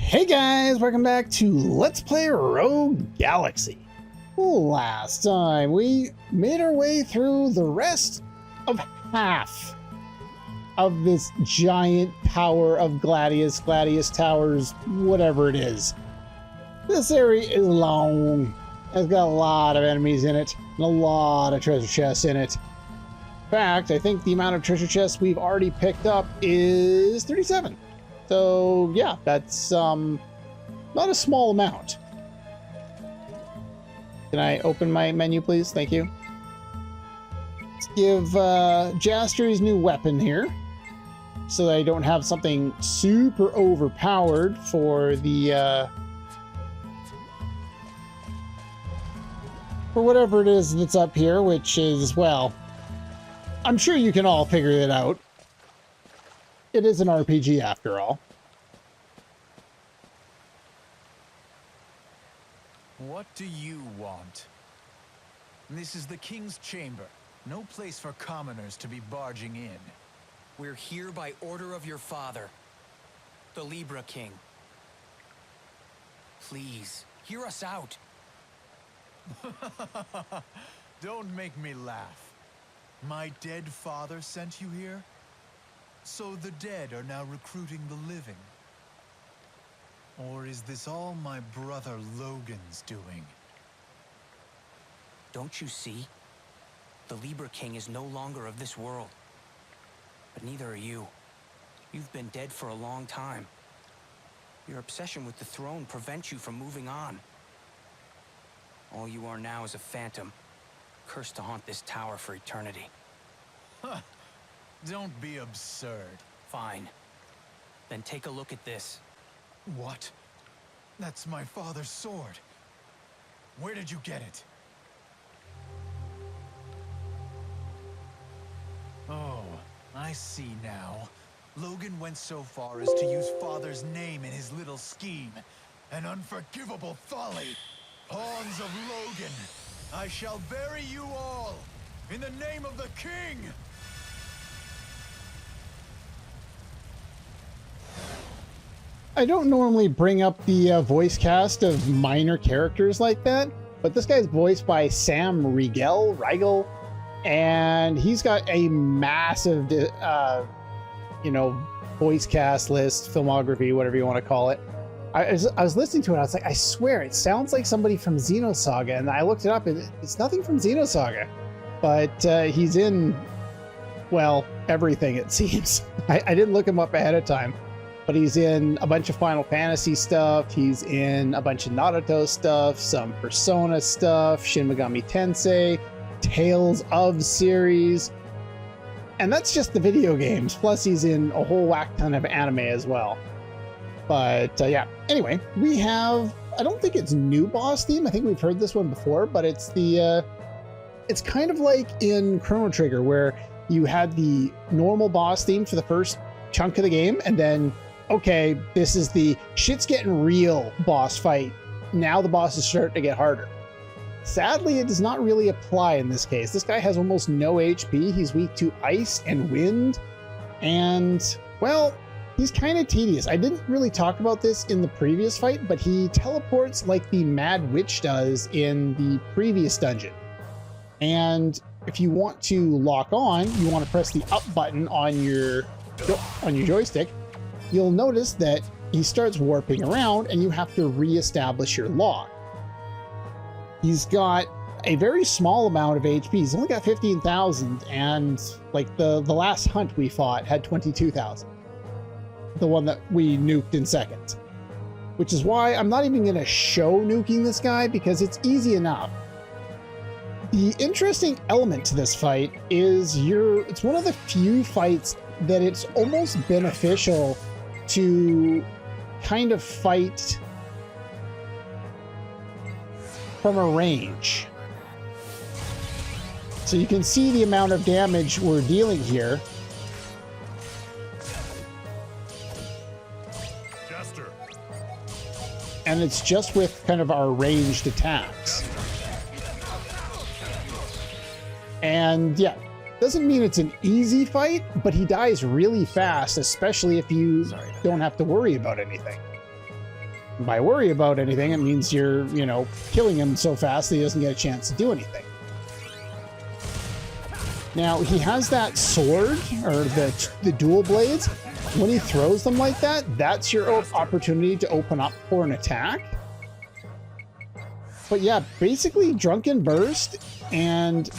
Hey guys, welcome back to Let's Play Rogue Galaxy. Last time we made our way through the rest of half of this giant tower of Gladius Towers, whatever it is. This area is long. It's got a lot of enemies in it and a lot of treasure chests in it. In fact, I think the amount of treasure chests we've already picked up is 37. So yeah, that's not a small amount. Can I open my menu, please? Thank you. Let's give Jaster his new weapon here, so that I don't have something super overpowered for the for whatever it is that's up here, which is, well, I'm sure you can all figure it out. It is an RPG after all. What do you want? This is the King's Chamber. No place for commoners to be barging in. We're here by order of your father, the Libra King. Please, hear us out. Don't make me laugh. My dead father sent you here? So the dead are now recruiting the living? Or is this all my brother Logan's doing? Don't you see? The Libra King is no longer of this world. But neither are you. You've been dead for a long time. Your obsession with the throne prevents you from moving on. All you are now is a phantom, cursed to haunt this tower for eternity. Huh. Don't be absurd. Fine. Then take a look at this. What? That's my father's sword. Where did you get it? Oh, I see now. Logan went so far as to use father's name in his little scheme. An unforgivable folly. Pawns of Logan, I shall bury you all in the name of the king! I don't normally bring up the voice cast of minor characters like that, but this guy's voiced by Sam Riegel, and he's got a massive, voice cast list, filmography, whatever you want to call it. I was listening to it, I was like, I swear, it sounds like somebody from Xenosaga, and I looked it up, and it's nothing from Xenosaga, but he's in, well, everything, it seems. I didn't look him up ahead of time. But he's in a bunch of Final Fantasy stuff, he's in a bunch of Naruto stuff, some Persona stuff, Shin Megami Tensei, Tales of series, and that's just the video games, plus he's in a whole whack ton of anime as well. But yeah, anyway, we have, I don't think it's new boss theme, I think we've heard this one before, but it's the, it's kind of like in Chrono Trigger, where you had the normal boss theme for the first chunk of the game, and then okay, this is the shit's getting real boss fight. Now the boss is starting to get harder. Sadly, it does not really apply in this case. This guy has almost no HP. He's weak to ice and wind. And, well, he's kind of tedious. I didn't really talk about this in the previous fight, but he teleports like the Mad Witch does in the previous dungeon. And if you want to lock on, you want to press the up button on your joystick. You'll notice that he starts warping around and you have to re-establish your lock. He's got a very small amount of HP. He's only got 15,000, and like the last hunt we fought had 22,000. The one that we nuked in seconds. Which is why I'm not even going to show nuking this guy, because it's easy enough. The interesting element to this fight is it's one of the few fights that it's almost beneficial to kind of fight from a range. So you can see the amount of damage we're dealing here. Jester. And it's just with kind of our ranged attacks. And yeah, doesn't mean it's an easy fight, but he dies really fast, especially if you don't have to worry about anything. By worry about anything, it means you're, you know, killing him so fast that he doesn't get a chance to do anything. Now, he has that sword, or the dual blades. When he throws them like that, that's your opportunity to open up for an attack. But yeah, basically Drunken Burst and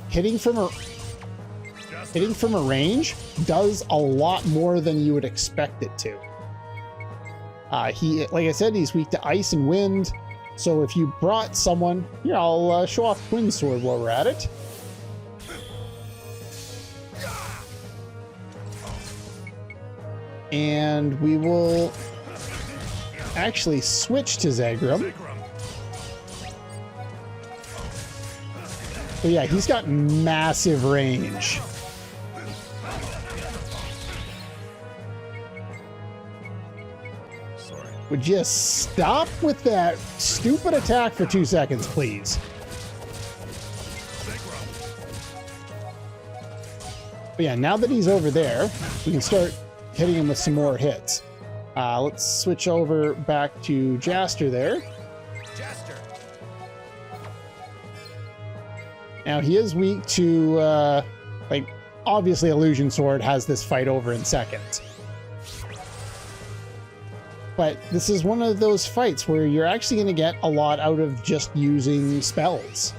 hitting from a range does a lot more than you would expect it to. He, like I said, he's weak to ice and wind. So if you brought someone, here, I'll show off Twin Sword while we're at it. And we will actually switch to Zegrum. But yeah, he's got massive range. Would you stop with that stupid attack for 2 seconds, please? But yeah, now that he's over there, we can start hitting him with some more hits. Let's switch over back to Jaster there. Jaster. Now he is weak to, like, obviously Illusion Sword has this fight over in seconds. But this is one of those fights where you're actually going to get a lot out of just using spells.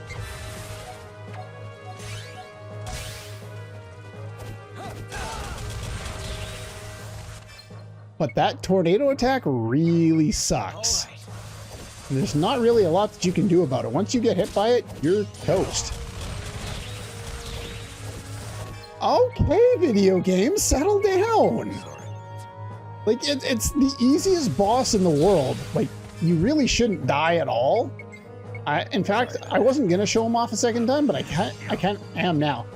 But that tornado attack really sucks. And there's not really a lot that you can do about it. Once you get hit by it, you're toast. Okay, video game, settle down. Like, it's the easiest boss in the world. Like, you really shouldn't die at all. In fact, I wasn't gonna show him off a second time, but I am now.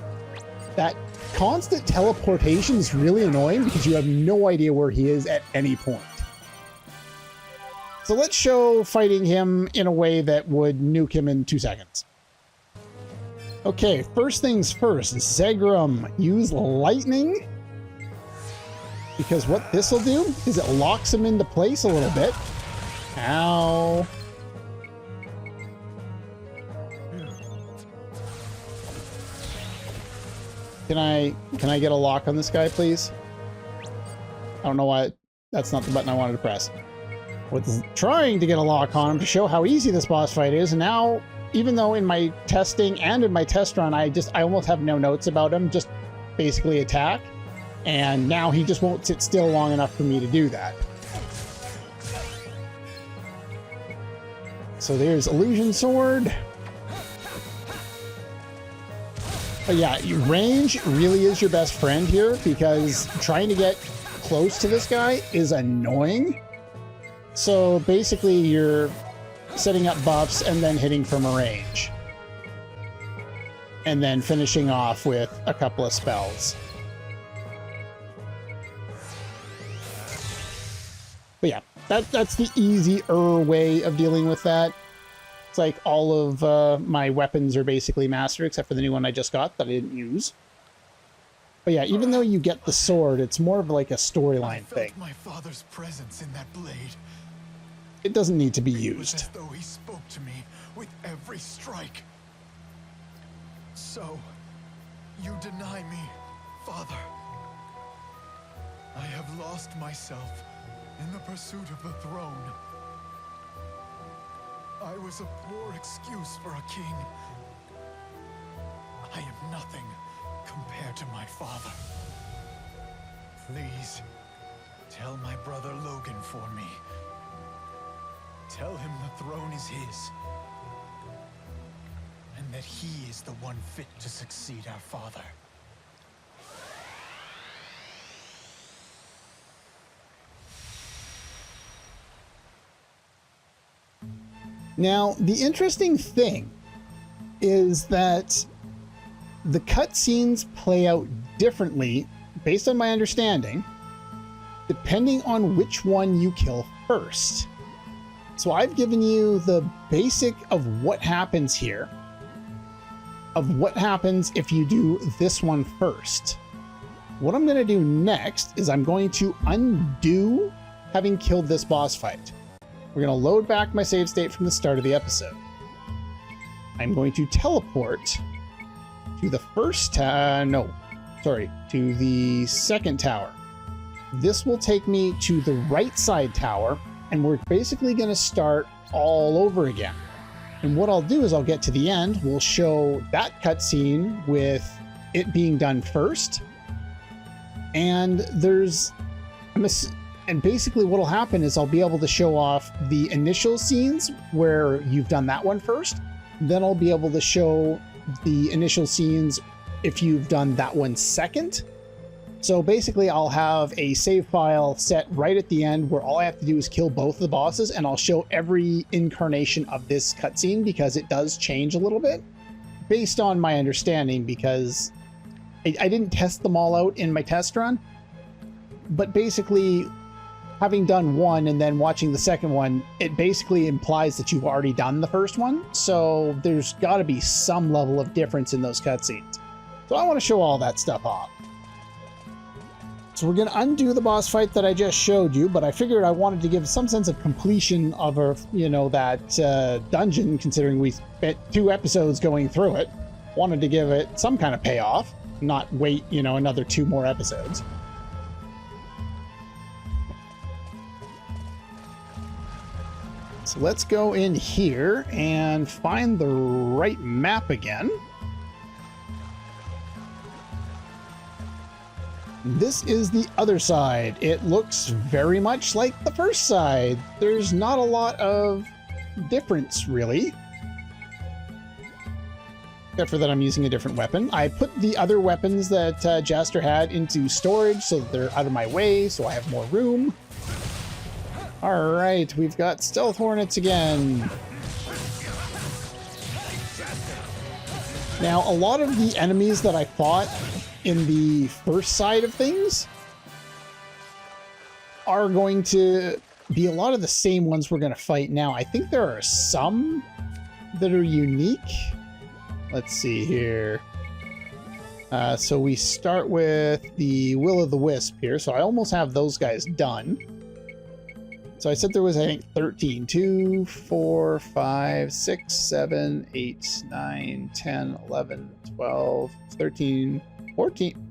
That constant teleportation is really annoying because you have no idea where he is at any point. So let's show fighting him in a way that would nuke him in 2 seconds. Okay, first things first, Zegrum, use lightning. Because what this will do is it locks him into place a little bit. Ow. Can I get a lock on this guy, please? I don't know why that's not the button I wanted to press. I was trying to get a lock on him to show how easy this boss fight is, and now, even though in my testing and in my test run, I almost have no notes about him, just basically attack. And now he just won't sit still long enough for me to do that. So there's Illusion Sword. But yeah, range really is your best friend here because trying to get close to this guy is annoying. So basically you're setting up buffs and then hitting from a range. And then finishing off with a couple of spells. But yeah, that's the easier way of dealing with that. It's like all of my weapons are basically mastered, except for the new one I just got that I didn't use. But yeah, even though you get the sword, it's more of like a storyline thing. My father's presence in that blade. It doesn't need to be It was used. as though he spoke to me with every strike. So, you deny me, Father. I have lost myself in the pursuit of the throne. I was a poor excuse for a king. I am nothing compared to my father. Please, tell my brother Logan for me. Tell him the throne is his. And that he is the one fit to succeed our father. Now, the interesting thing is that the cutscenes play out differently, based on my understanding, depending on which one you kill first. So I've given you the basic of what happens here, of what happens if you do this one first. What I'm going to do next is I'm going to undo having killed this boss fight. We're going to load back my save state from the start of the episode. I'm going to teleport to the to the second tower. This will take me to the right side tower, and we're basically going to start all over again. And what I'll do is I'll get to the end, we'll show that cutscene with it being done first, and basically what'll happen is I'll be able to show off the initial scenes where you've done that one first, then I'll be able to show the initial scenes if you've done that one second. So basically I'll have a save file set right at the end where all I have to do is kill both of the bosses, and I'll show every incarnation of this cutscene because it does change a little bit based on my understanding, because I didn't test them all out in my test run, but basically having done one and then watching the second one, it basically implies that you've already done the first one. So there's got to be some level of difference in those cutscenes. So I want to show all that stuff off. So we're going to undo the boss fight that I just showed you, but I figured I wanted to give some sense of completion of that dungeon, considering we spent 2 episodes going through it. Wanted to give it some kind of payoff, not wait, another 2 more episodes. So let's go in here and find the right map again. This is the other side. It looks very much like the first side. There's not a lot of difference, really. Except for that I'm using a different weapon. I put the other weapons that Jaster had into storage so that they're out of my way, so I have more room. Alright, we've got Stealth Hornets again. Now, a lot of the enemies that I fought in the first side of things are going to be a lot of the same ones we're going to fight now. I think there are some that are unique. Let's see here. So we start with the Will-o'-the-Wisp here. So I almost have those guys done. So I said there was, I think, 13. 2, 4, 5, 6, 7, 8, 9, 10, 11, 12, 13, 14.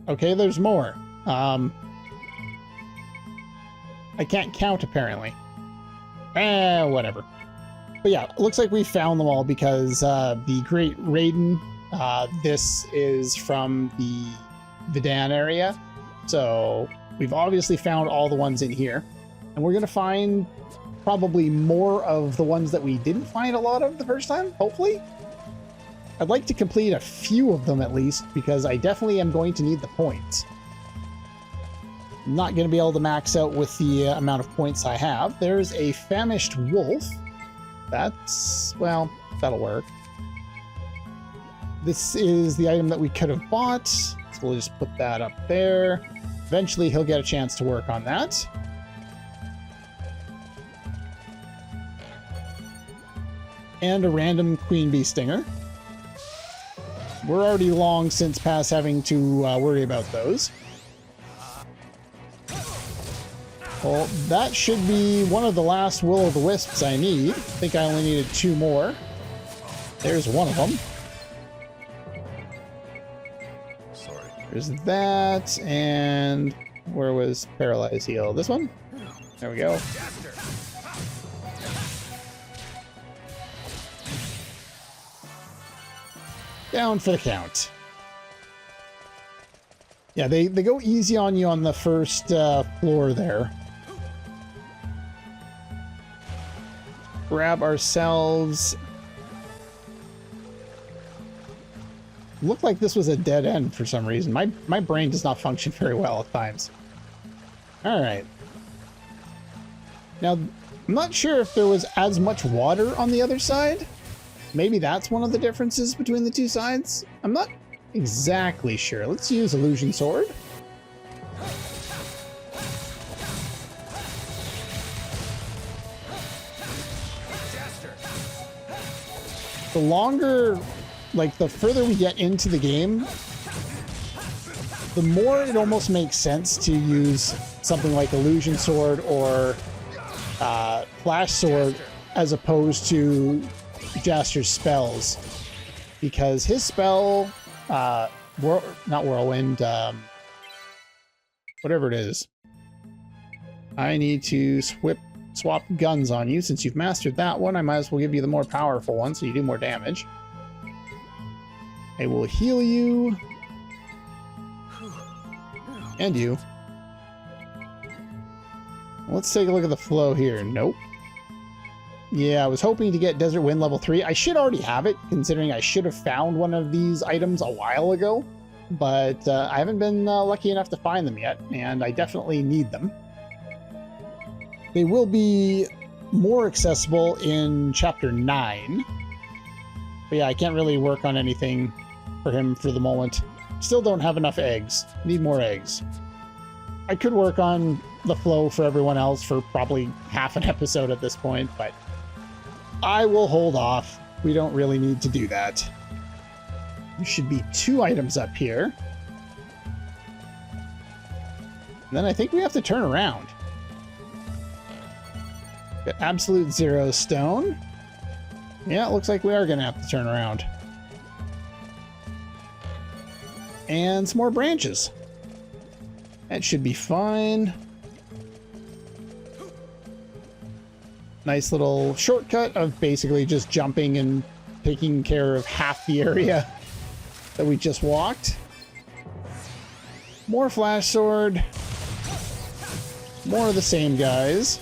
Okay, there's more. I can't count, apparently. Whatever. But yeah, it looks like we found them all because the Great Raiden, this is from the Vidan area. So we've obviously found all the ones in here. And we're going to find probably more of the ones that we didn't find a lot of the first time, hopefully. I'd like to complete a few of them at least, because I definitely am going to need the points. I'm not going to be able to max out with the amount of points I have. There's a Famished Wolf. That's, well, that'll work. This is the item that we could have bought, so we'll just put that up there. Eventually he'll get a chance to work on that. And a random Queen Bee Stinger. We're already long since past having to worry about those. Well, that should be one of the last Will-o'-the-Wisps I need. I think I only needed 2 more. There's one of them. Sorry. There's that, and where was Paralyze Heal? This one? There we go. Down for the count. Yeah, they go easy on you on the first floor there. Grab ourselves. Looked like this was a dead end for some reason. My brain does not function very well at times. Alright. Now, I'm not sure if there was as much water on the other side. Maybe that's one of the differences between the two sides. I'm not exactly sure. Let's use Illusion Sword. The longer, like the further we get into the game, the more it almost makes sense to use something like Illusion Sword or Flash Sword as opposed to Jaster's spells, because his spell, not Whirlwind, whatever it is. I need to swap guns on you. Since you've mastered that one, I might as well give you the more powerful one so you do more damage. I will heal you. And you. Let's take a look at the flow here. Nope. Yeah, I was hoping to get Desert Wind level 3. I should already have it, considering I should have found one of these items a while ago. But I haven't been lucky enough to find them yet, and I definitely need them. They will be more accessible in Chapter 9. But yeah, I can't really work on anything for him for the moment. Still don't have enough eggs. Need more eggs. I could work on the flow for everyone else for probably half an episode at this point, but I will hold off. We don't really need to do that. There should be 2 items up here. And then I think we have to turn around. Got Absolute Zero Stone. Yeah, it looks like we are going to have to turn around. And some more branches. That should be fine. Nice little shortcut of basically just jumping and taking care of half the area that we just walked. More Flash Sword. More of the same guys.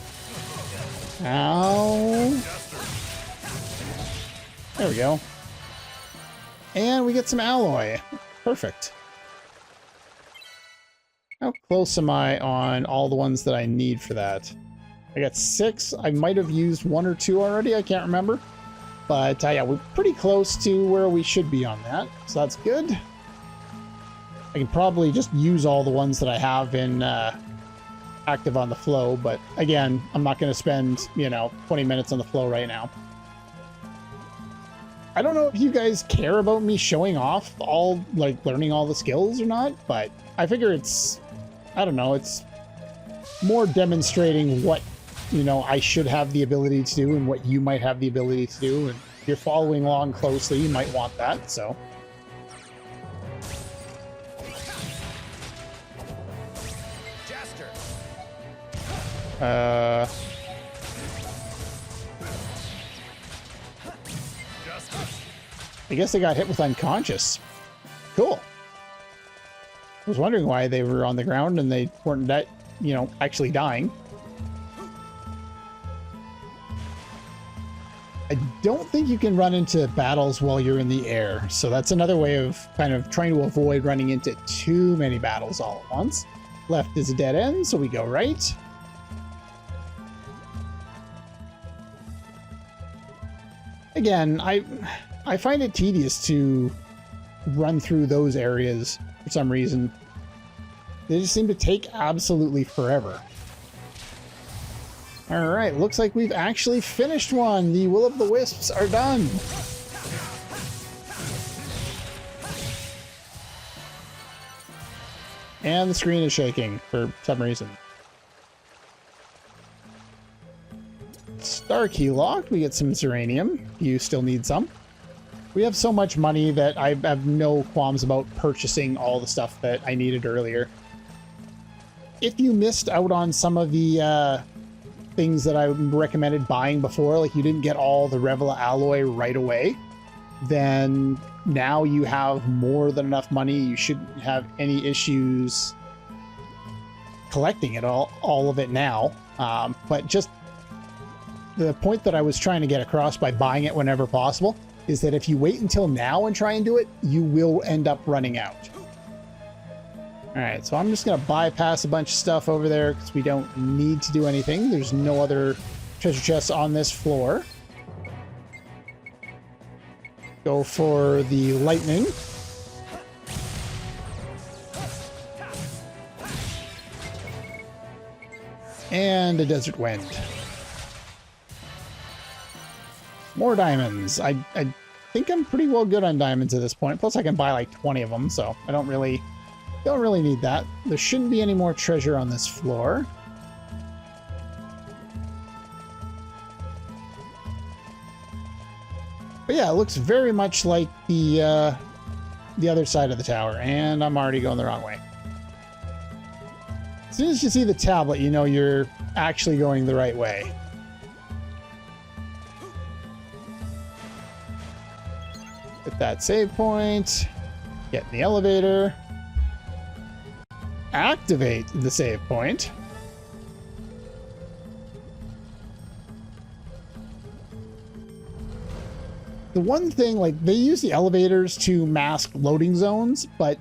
Ow. There we go. And we get some alloy. Perfect. How close am I on all the ones that I need for that? I got 6. I might have used 1 or 2 already. I can't remember. But yeah, we're pretty close to where we should be on that. So that's good. I can probably just use all the ones that I have in active on the flow. But again, I'm not going to spend, 20 minutes on the flow right now. I don't know if you guys care about me showing off learning all the skills or not. But I figure it's, I don't know, it's more demonstrating what I should have the ability to do and what you might have the ability to do. And if you're following along closely, you might want that, so. I guess they got hit with unconscious. Cool. I was wondering why they were on the ground and they weren't actually dying. I don't think you can run into battles while you're in the air, so that's another way of kind of trying to avoid running into too many battles all at once. Left is a dead end, so we go right. Again, I find it tedious to run through those areas for some reason. They just seem to take absolutely forever. All right, looks like we've actually finished one. The Will-o'-the-Wisps are done. And the screen is shaking for some reason. Star key locked. We get some Zeranium. You still need some. We have so much money that I have no qualms about purchasing all the stuff that I needed earlier. If you missed out on some of the things that I recommended buying before, like you didn't get all the Revela alloy right away, then now you have more than enough money. You shouldn't have any issues collecting it all of it now. But just the point that I was trying to get across by buying it whenever possible is that if you wait until now and try and do it, you will end up running out. All right, so I'm just going to bypass a bunch of stuff over there because we don't need to do anything. There's no other treasure chests on this floor. Go for the lightning. And a desert wind. More diamonds. I think I'm pretty well good on diamonds at this point. Plus I can buy like 20 of them, so I don't really Don't really need that. There shouldn't be any more treasure on this floor. But yeah, it looks very much like the other side of the tower, and I'm already going the wrong way. As soon as you see the tablet, you know you're actually going the right way. Hit that save point. Get in the elevator. Activate the save point. The one thing, like, they use the elevators to mask loading zones, but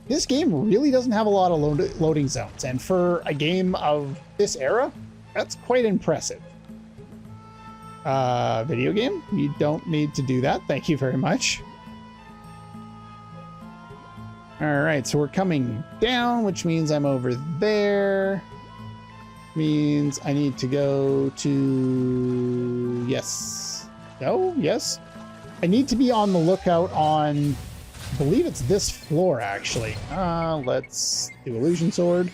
this game really doesn't have a lot of loading zones. And for a game of this era, that's quite impressive. Video game? You don't need to do that. Thank you very much. Alright, so we're coming down, which means I'm over there. Means I need to go to... Yes. No? Yes? I need to be on the lookout on... I believe it's this floor, actually. Let's do Illusion Sword.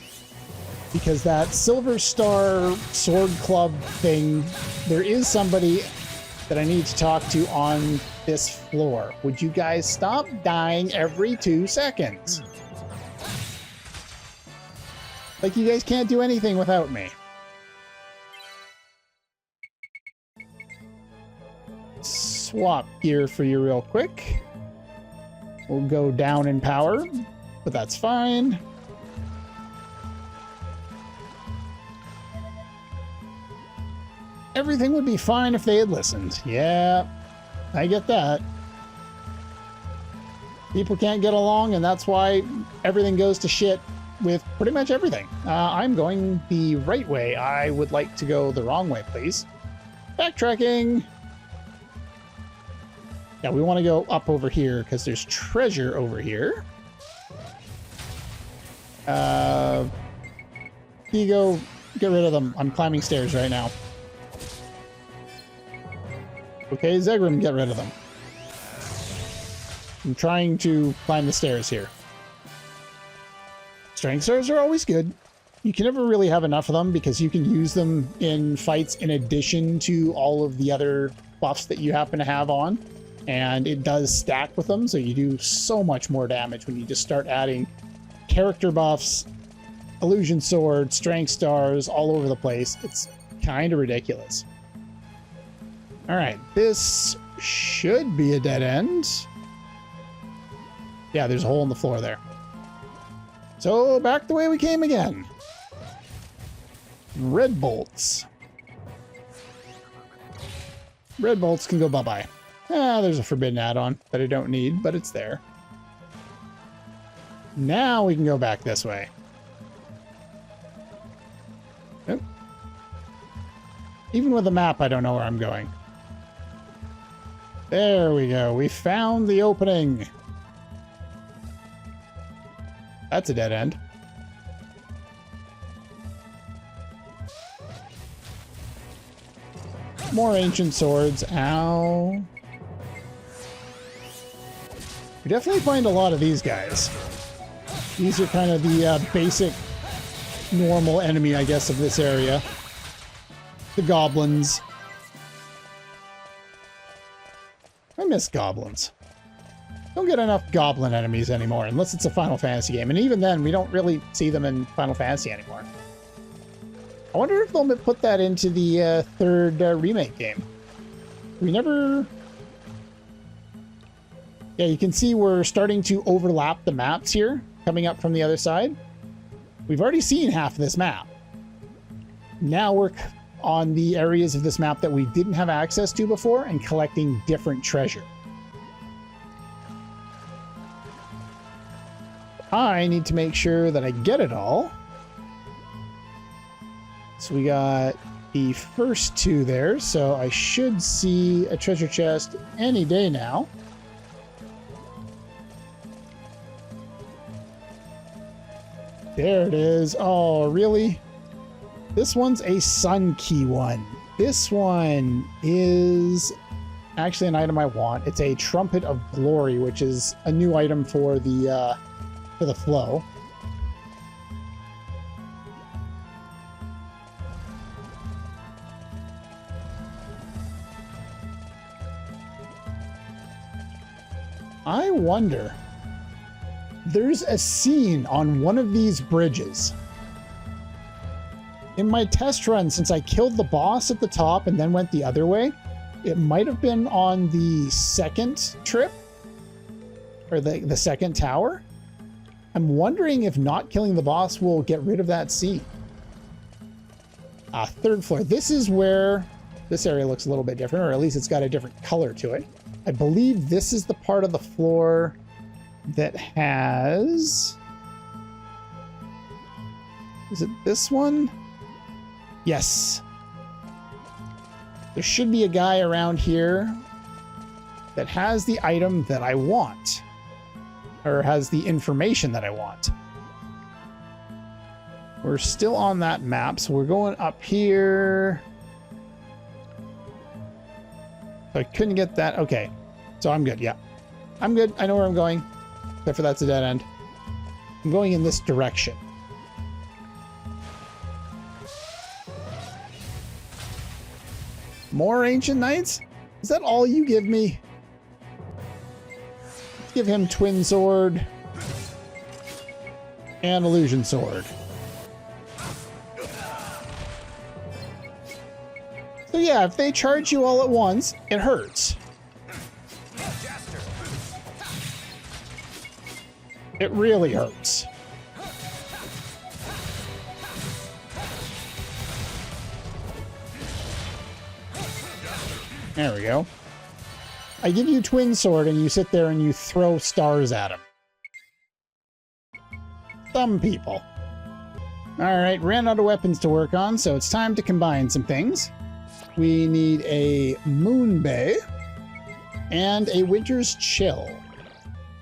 Because that Silver Star Sword Club thing, there is somebody that I need to talk to on this floor. Would you guys stop dying every 2 seconds? Like, you guys can't do anything without me. Swap gear for you real quick. We'll go down in power, but that's fine. Everything would be fine if they had listened. Yeah, I get that. People can't get along, and that's why everything goes to shit with pretty much everything. I'm going the right way. I would like to go the wrong way, please. Backtracking. Yeah, we want to go up over here because there's treasure over here. Ego, get rid of them. I'm climbing stairs right now. Okay, Zegrim, get rid of them. I'm trying to climb the stairs here. Strength stars are always good. You can never really have enough of them because you can use them in fights in addition to all of the other buffs that you happen to have on. And it does stack with them, so you do so much more damage when you just start adding character buffs, illusion sword, strength stars all over the place. It's kind of ridiculous. Alright, this should be a dead end. Yeah, there's a hole in the floor there. So, back the way we came again. Red bolts. Red bolts can go bye-bye. There's a forbidden add-on that I don't need, but it's there. Now we can go back this way. Nope. Even with the map, I don't know where I'm going. There we go. We found the opening. That's a dead end. More ancient swords. Ow. We definitely find a lot of these guys. These are kind of the basic normal enemy, I guess, of this area. The goblins. I miss goblins. Don't get enough goblin enemies anymore, unless it's a Final Fantasy game. And even then, we don't really see them in Final Fantasy anymore. I wonder if they'll put that into the third remake game. We never... Yeah, you can see we're starting to overlap the maps here, coming up from the other side. We've already seen half of this map. Now we're on the areas of this map that we didn't have access to before and collecting different treasure. I need to make sure that I get it all. So we got the first two there, so I should see a treasure chest any day now. There it is. Oh, really? This one's a Sun Key one. This one is actually an item I want. It's a Trumpet of Glory, which is a new item for the flow. I wonder. There's a scene on one of these bridges. In my test run, since I killed the boss at the top and then went the other way, it might have been on the second trip, or the second tower. I'm wondering if not killing the boss will get rid of that scene. Third floor. This is where this area looks a little bit different, or at least it's got a different color to it. I believe this is the part of the floor that has... Is it this one? Yes. There should be a guy around here that has the item that I want, or has the information that I want. We're still on that map, so we're going up here. I couldn't get that. Okay, so I'm good. Yeah, I'm good. I know where I'm going, except for that's a dead end. I'm going in this direction. More Ancient Knights? Is that all you give me? Let's give him Twin Sword and Illusion Sword. So yeah, if they charge you all at once, it hurts. It really hurts. There we go. I give you Twin Sword and you sit there and you throw stars at him. Some people. Alright, ran out of weapons to work on, so it's time to combine some things. We need a Moon Bay and a Winter's Chill.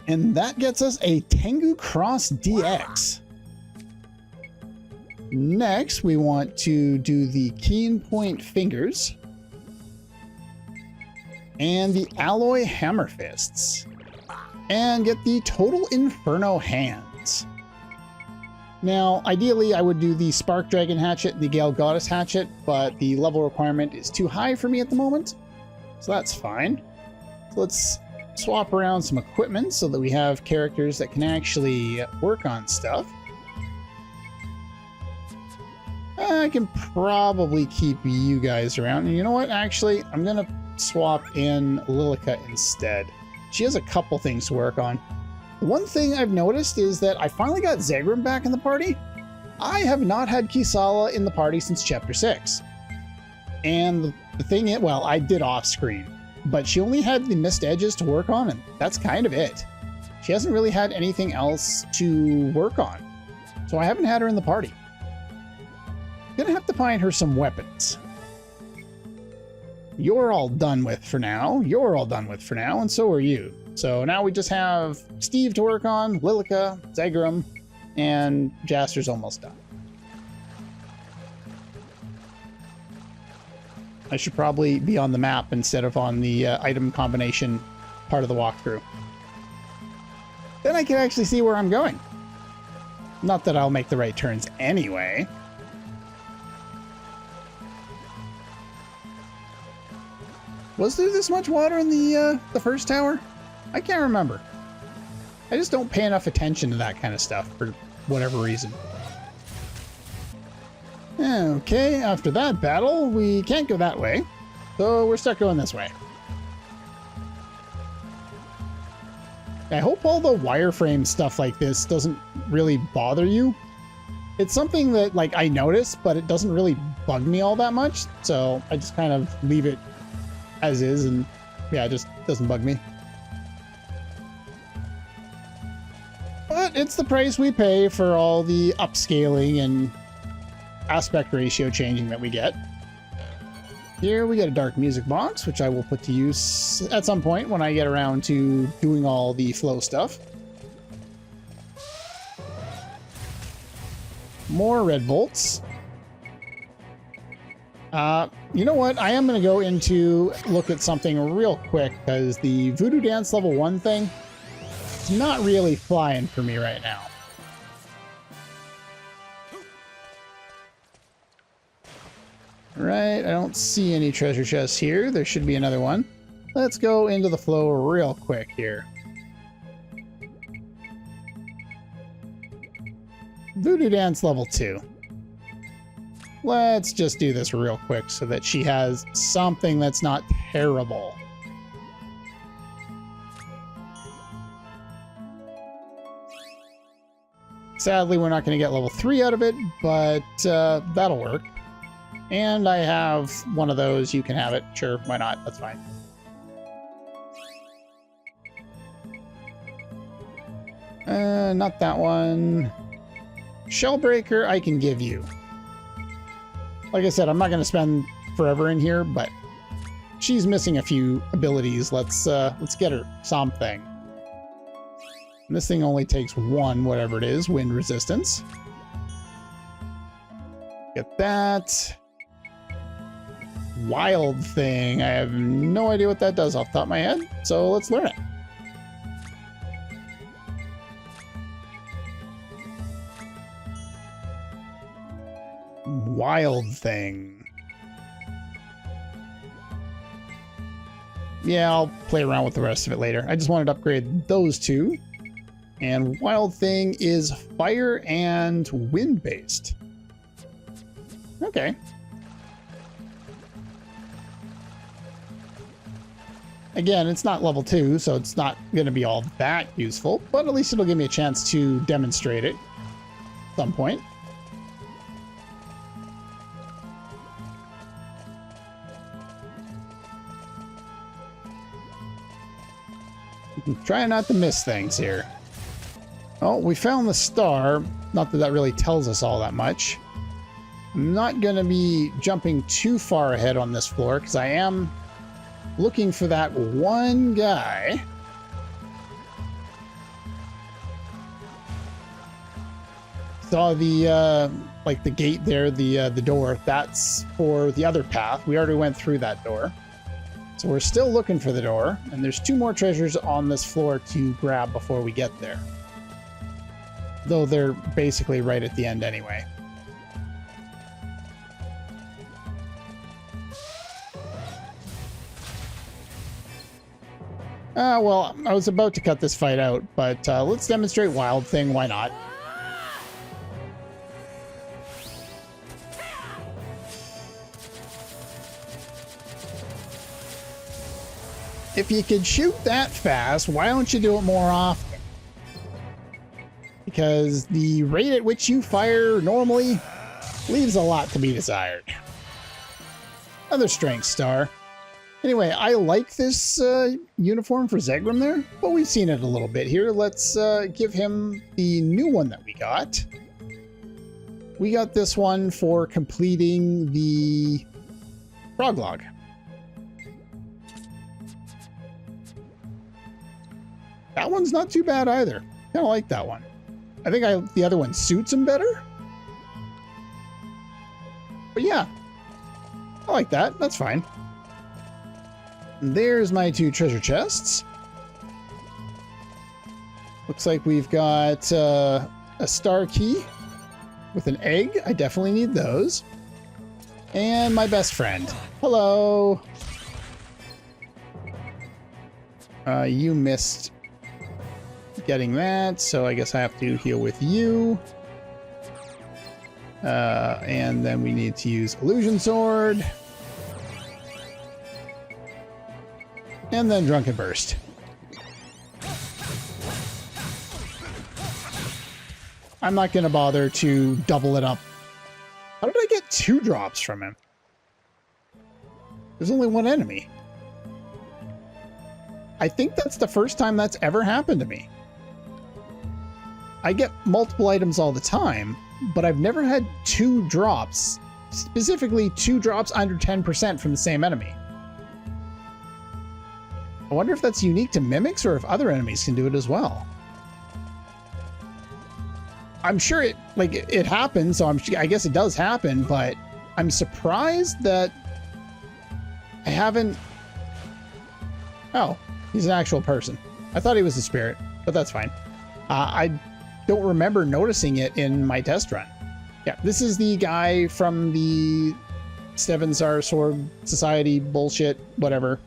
And that gets us a Tengu Cross DX. Next, we want to do the Keen Point Fingers and the Alloy Hammer Fists, and get the Total Inferno Hands. Now, ideally, I would do the Spark Dragon Hatchet and the Gale Goddess Hatchet, but the level requirement is too high for me at the moment, so that's fine. So let's swap around some equipment so that we have characters that can actually work on stuff. I can probably keep you guys around. And you know what? Actually, I'm going to swap in Lilica instead. She has a couple things to work on. The one thing I've noticed is that I finally got Zegrim back in the party. I have not had Kisala in the party since Chapter 6. And the thing is, well, I did off screen, but she only had the Missed Edges to work on, and that's kind of it. She hasn't really had anything else to work on, so I haven't had her in the party. Gonna have to find her some weapons. You're all done with for now. You're all done with for now, and so are you. So now we just have Steve to work on, Lilica, Zegrim, and Jaster's almost done. I should probably be on the map instead of on the item combination part of the walkthrough. Then I can actually see where I'm going. Not that I'll make the right turns anyway. Was there this much water in the first tower? I can't remember. I just don't pay enough attention to that kind of stuff for whatever reason. Okay, after that battle, we can't go that way, so we're stuck going this way. I hope all the wireframe stuff like this doesn't really bother you. It's something that, like, I notice, but it doesn't really bug me all that much, so I just kind of leave it as is, and yeah, it just doesn't bug me. But it's the price we pay for all the upscaling and aspect ratio changing that we get. Here we get a dark music box, which I will put to use at some point when I get around to doing all the flow stuff. More red bolts. You know what? I am going to go into look at something real quick, because the Voodoo Dance level 1 thing is not really flying for me right now. Right, I don't see any treasure chests here. There should be another one. Let's go into the flow real quick here. Voodoo Dance level 2. Let's just do this real quick so that she has something that's not terrible. Sadly, we're not going to get level 3 out of it, but that'll work. And I have one of those. You can have it. Sure, why not? That's fine. Not that one. Shellbreaker, I can give you. Like I said, I'm not going to spend forever in here, but she's missing a few abilities. Let's get her something. And this thing only takes one, whatever it is, wind resistance. Get that. Wild thing. I have no idea what that does off the top of my head, so let's learn it. Wild thing. Yeah, I'll play around with the rest of it later. I just wanted to upgrade those two. And Wild Thing is fire and wind based. Okay. Again, it's not level 2, so it's not going to be all that useful, but at least it'll give me a chance to demonstrate it at some point. Trying not to miss things here. Oh, we found the star. Not that that really tells us all that much. I'm not going to be jumping too far ahead on this floor because I am looking for that one guy. Saw the like the gate there, the door. That's for the other path. We already went through that door. So we're still looking for the door, and there's 2 more treasures on this floor to grab before we get there. Though they're basically right at the end anyway. Well, I was about to cut this fight out, but let's demonstrate Wild Thing, why not? If you could shoot that fast, why don't you do it more often? Because the rate at which you fire normally leaves a lot to be desired. Another strength star. Anyway, I like this uniform for Zegrim there, but we've seen it a little bit here. Let's give him the new one that we got. We got this one for completing the frog log. That one's not too bad either. Kind of like that one. I think the other one suits him better. But yeah, I like that. That's fine. And there's my 2 treasure chests. Looks like we've got a star key with an egg. I definitely need those. And my best friend. Hello. You missed getting that, so I guess I have to heal with you. And then we need to use Illusion Sword. And then Drunken Burst. I'm not going to bother to double it up. How did I get 2 drops from him? There's only 1 enemy. I think that's the first time that's ever happened to me. I get multiple items all the time, but I've never had 2 drops, specifically 2 drops under 10% from the same enemy. I wonder if that's unique to mimics or if other enemies can do it as well. I'm sure it happens, so I guess it does happen, but I'm surprised that I haven't... Oh, he's an actual person. I thought he was a spirit, but that's fine. I don't remember noticing it in my test run. Yeah, this is the guy from the Seven Star Sword Society bullshit, whatever.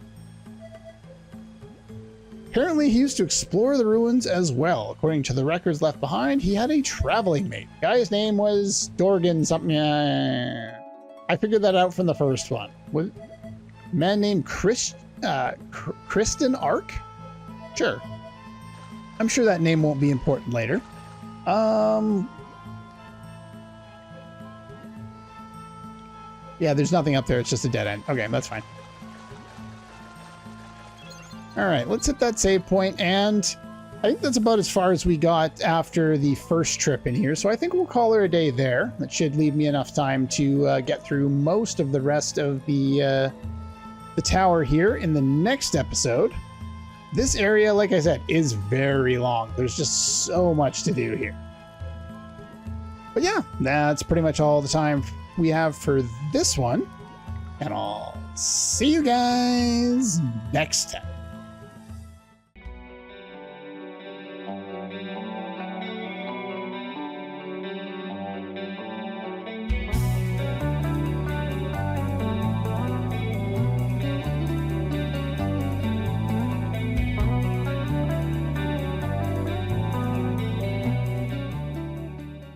Apparently, he used to explore the ruins as well. According to the records left behind, he had a traveling mate. The guy's name was Dorgan something. I figured that out from the first one. A man named Kristen Ark? Sure. I'm sure that name won't be important later. Yeah, there's nothing up there. It's just a dead end. Okay, that's fine. All right, let's hit that save point, and I think that's about as far as we got after the first trip in here, so I think we'll call her a day there. That should leave me enough time to get through most of the rest of the tower here in the next episode. This area, like I said, is very long. There's just so much to do here. But yeah, that's pretty much all the time we have for this one, and I'll see you guys next time.